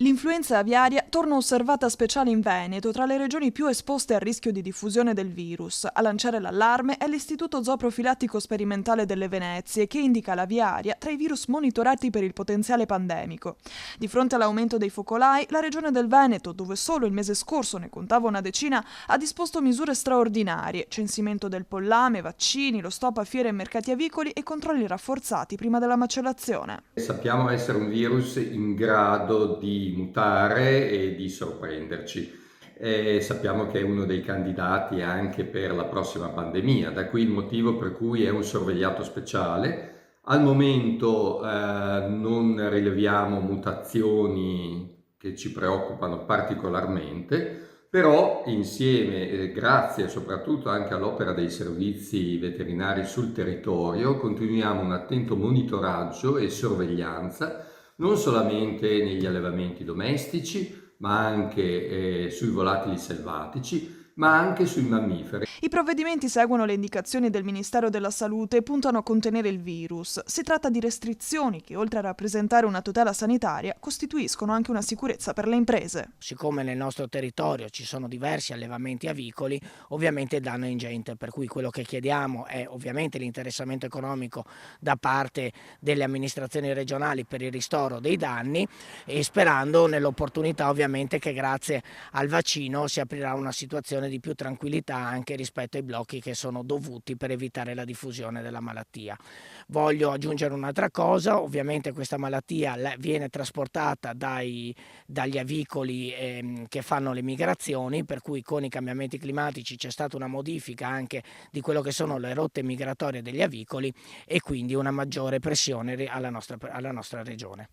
L'influenza aviaria torna osservata speciale in Veneto, tra le regioni più esposte al rischio di diffusione del virus. A lanciare l'allarme è l'Istituto Zooprofilattico Sperimentale delle Venezie, che indica l'aviaria tra i virus monitorati per il potenziale pandemico. Di fronte all'aumento dei focolai, la regione del Veneto, dove solo il mese scorso ne contava una decina, ha disposto misure straordinarie: censimento del pollame, vaccini, lo stop a fiere e mercati avicoli e controlli rafforzati prima della macellazione. Sappiamo essere un virus in grado di mutare e di sorprenderci. E sappiamo che è uno dei candidati anche per la prossima pandemia, da qui il motivo per cui è un sorvegliato speciale. Al momento non rileviamo mutazioni che ci preoccupano particolarmente, però insieme, grazie soprattutto anche all'opera dei servizi veterinari sul territorio, continuiamo un attento monitoraggio e sorveglianza, non solamente negli allevamenti domestici, ma anche sui volatili selvatici, ma anche sui mammiferi. I provvedimenti seguono le indicazioni del Ministero della Salute e puntano a contenere il virus. Si tratta di restrizioni che, oltre a rappresentare una tutela sanitaria, costituiscono anche una sicurezza per le imprese. Siccome nel nostro territorio ci sono diversi allevamenti avicoli, ovviamente il danno è ingente, per cui quello che chiediamo è ovviamente l'interessamento economico da parte delle amministrazioni regionali per il ristoro dei danni, e sperando nell'opportunità ovviamente che grazie al vaccino si aprirà una situazione di più tranquillità anche rispetto ai blocchi che sono dovuti per evitare la diffusione della malattia. Voglio aggiungere un'altra cosa: ovviamente questa malattia viene trasportata dagli avicoli che fanno le migrazioni, per cui con i cambiamenti climatici c'è stata una modifica anche di quello che sono le rotte migratorie degli avicoli e quindi una maggiore pressione alla nostra regione.